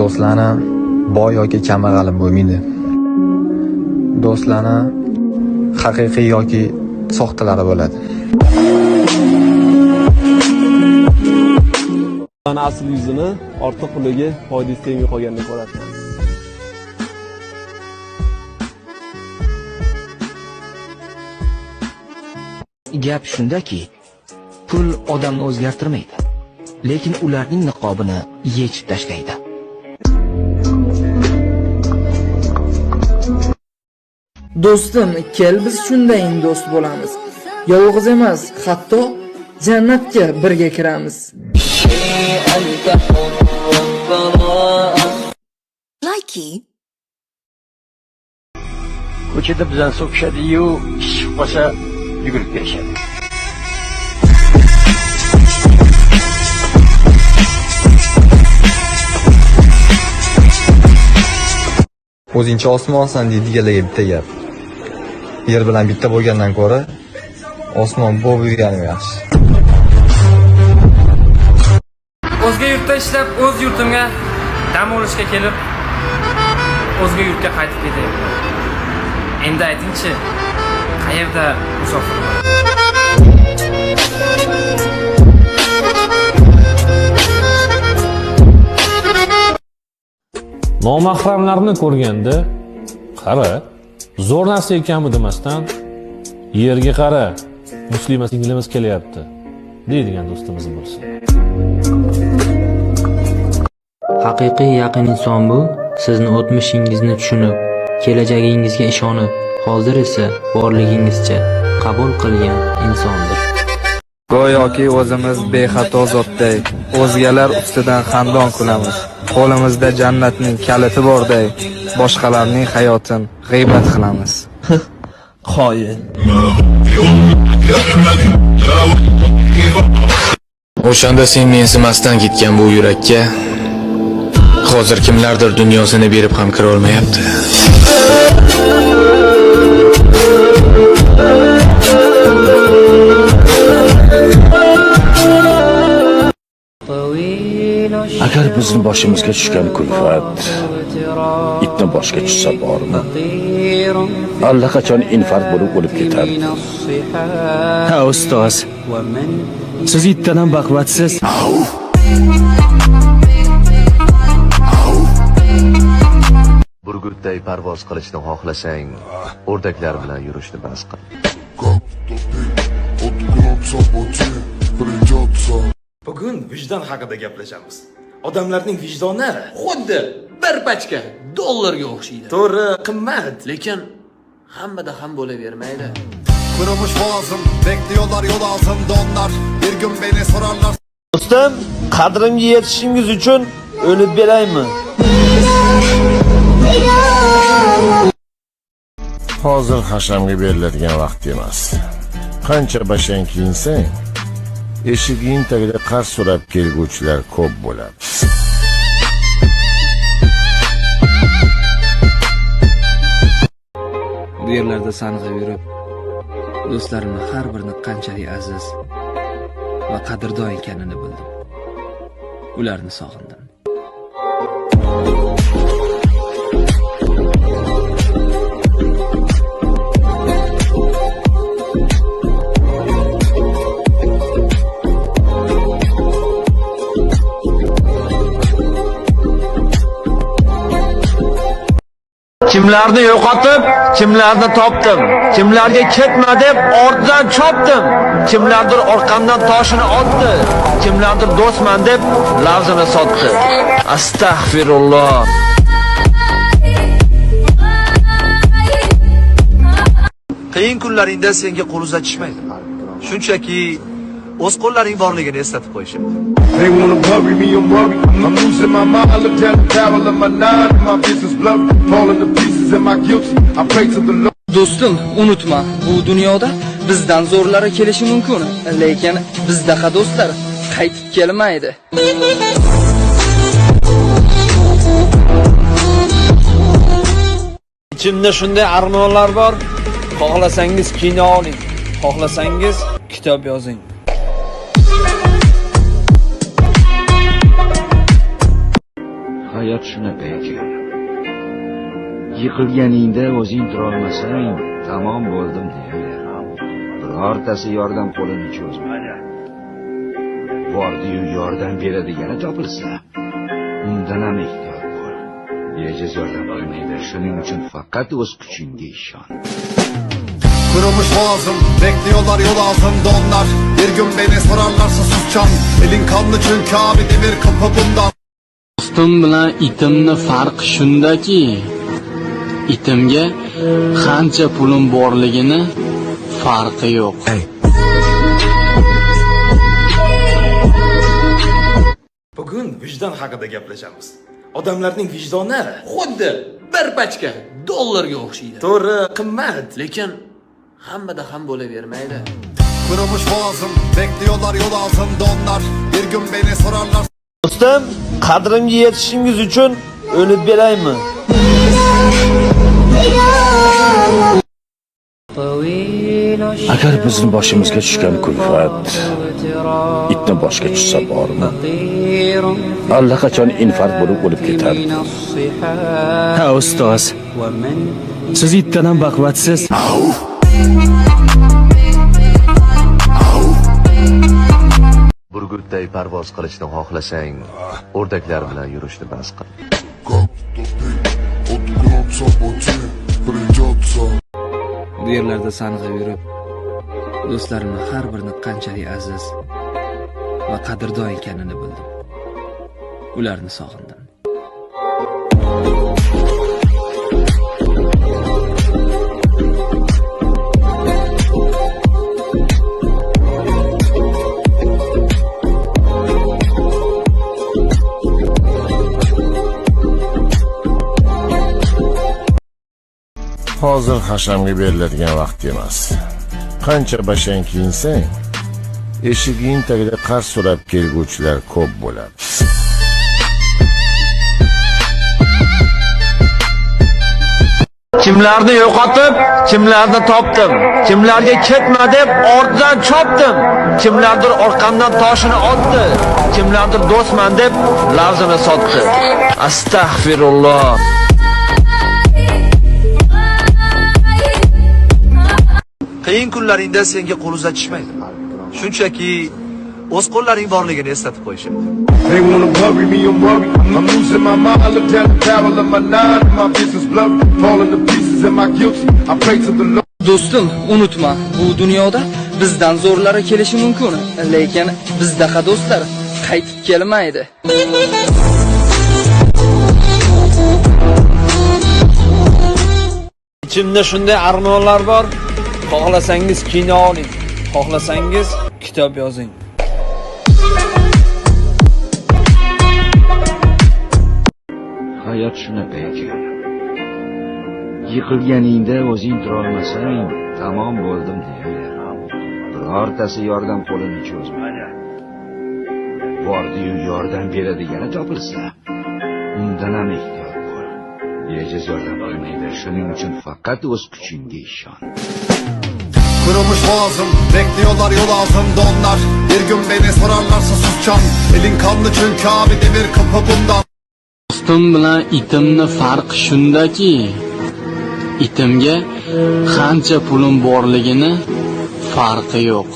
Do'stlarni boy yoki kambag'al bo'lmaydi. Do'stlarni haqiqiy yoki soxtalari bo'ladi. Ana asl yuzini ortiq puliga foydasi tegmay qolganini ko'rasiz. Gap shundaki, pul odamni o'zgartirmaydi, lekin ularning niqobini yechib tashlaydi. Do'stim, kel biz shundayin do'st bo'lamiz. Yolg'iz emas, hatto jannatga birga kiramiz. Likey. Ko'chada bizdan so'kishadi-yu, chiqmasa yugurib kelishadi. O'zingcha osmonsan deydiganlarga bitta gap. Yer bilan bitta bo'lgandan ko'ra osmon bo'lib yurganim yaxshi. O'zga yurtda ishlab, o'z yurtimga dam olishga kelib, o'zga yurtga qaytib ketayapman. Endi aytingchi, qayerda musofir bo'laman? Nomahramlarni ko'rganda, qara, zo'r narsa ekanmi demasdan, yerga qara, muslima singlimiz kelyapti, deydigan do'stimiz bo'lsin. Haqiqiy yaqin inson bu, sizni o'tmishingizni tushunib, kelajagingizga ishonib, hozir esa borligingizcha qabul qilgan insondir. Go'yoki o'zimiz bexato zotday, o'zgalar ustidan xandon qilamiz. Qo'limizda jannatning kaliti borday, boshqalarning hayotin g'iybat qilamiz. Qoyil. O'shanda sen mensimasdan ketgan bu yurakka hozir kimlardir dunyosini berib ham kira olmayapti. Agar bizning boshimizga tushgan kulfat itni boshga tushsa bormi? Allaqachon infarkt bo'lib o'lib ketardi. Ha ustoz, siz itdan ham baquvvatsiz. Burgutday parvoz qilishni xohlasang, o'rdaklar bilan yurishni bas qil. Bugun vijdon haqida gaplashamiz. Odamlarning vijdoni xuddi bir pachka dollarga o'xshaydi. To'g'ri, qimmat, lekin hammada ham bo'lavermaydi. Kurumuş boğazım, bekliyorlar yol ağzımda onlar. Bir gün beni sorarlar. Do'stim, qadrimga yetishingiz uchun o'lib beraymi? Hozir hashamga beriladigan vaqt emas. Qancha bashang kiyinsang, eshiging tagida qarz so'rab kelguvchilar ko'p bo'ladi. Bu yerlarda sanqib yurib, do'stlarimni har birini qanchalik aziz va qadrdon ekanini bildim. Ularni sog'indim. Kimlarni yo'qotib, kimlarni topdim. Kimlarga ketma deb ortidan chopdim. Kimlardir orqamdan toshini otdi. Kimlardir do'stman deb lafzini sotdi. Astagfirulloh. Qiyin kunlaringda senga qo'l uzatishmaydi. Shunchaki o'z qo'llaring borligini eslatib qo'yishadi. They wanna bury me, I'm worried. I'm losing my mind. I look down the barrel of my nine. My business blurry, falling to pieces. Am I guilty? I pray to the Lord. Do'stim, unutma, bu dunyoda bizdan zo'rlari kelishi mumkin, lekin bizdaqa do'stlar qaytib kelmaydi. Ichimda shunday armonlar bor. Xohlasangiz kino oling, xohlasangiz kitob yozing. hayot shunaqa ekan. Yiqilganingda o'zing turolmasang, tamom bo'ldim deyaver. Birortasi yordam qo'lini cho'zmadi. Bordi-yu yordam beradigani topilsa, undan ham ehtiyot bo'l. Bejiz yordam qilmaydi. Shuning uchun faqat o'z kuchingga ishon. Kırılmış boğazım, bekliyorlar yol ağzımda onlar. Bir gün beni sorarlarsa susacağım. Elin kanlı çünkü abi demir kapı bundan. Do'stim bilan itimni farqi shundaki, itimga qancha pulim borligini farqi yo'q. Bugun vijdon haqida gaplashamiz. Odamlarning vijdoni xuddi bir pachka dollarga o'xshaydi. To'g'ri, qimmat, lekin hammada ham bo'lavermaydi. Kırılmış boğazım, bekliyorlar yol ağzımda onlar. Bir gün beni sorarlar. Do'stim, qadrimga yetishingiz uchun o'lib beraymi? Agar bizning boshimizga tushgan kulfat itni boshga tushsa bormi? Allaqachon infarkt bo'lib o'lib ketadi. Ha ustoz. Siz itdan ham baquvvatsiz. Burgutday parvoz qilishni xohlasang, o'rdaklar bilan yurishni bas qil. Bu yerlarda sanqib yurib, do'stlarimni har birini qanchalik aziz va qadrdon ekanini bildim. Ularni sog'indim. Hozir hashamga beriladigan vaqt emas. Qancha bashang kiyinsang, eshiging tagida qarz so'rab kelguvchilar ko'p bo'ladi. Kimlarni yo'qotib, kimlarni topdim. Kimlarga ketma deb ortidan chopdim. Kimlardir orqamdan toshini otdi. Kimlardir do'stman deb lafzini sotdi. Astag'firulloh. Qiyin kunlaringda senga qo'l uzatishmaydi. Shunchaki o'z qo'llaring borligini eslatib qo'yishadi. They wanna bury me, I'm worried. I'm losing my mind. I look down the barrel of my nine. My business blurry, falling to pieces. Am I guilty? I pray to the Lord. Do'stim, unutma, bu dunyoda bizdan zo'rlari kelishi mumkin, lekin bizdaqa do'stlar qaytib kelmaydi. Ichimda shunday armonlar bor. Xohlasangiz kino oling, xohlasangiz kitob yozing. Hayot shunaqa ekan. Yiqilganingda o'zing turolmasang, tamom bo'ldim deyaver. Birortasi yordam qo'lini cho'zmadi. Bordi-yu yordam beradigani topilsa, undan ham ehtiyot bo'l. Bejiz yordam qilmaydi. Shuning uchun faqat o'z kuchingga ishon. Kırılmış boğazım, bekliyorlar yol ağzımda onlar. Bir gün beni sorarlarsa susacağım. Elin kanlı çünkü abi demir kapı bundan. Do'stim bilan itimni farqi shundaki, itimga qancha pulim borligini farqi yo'q.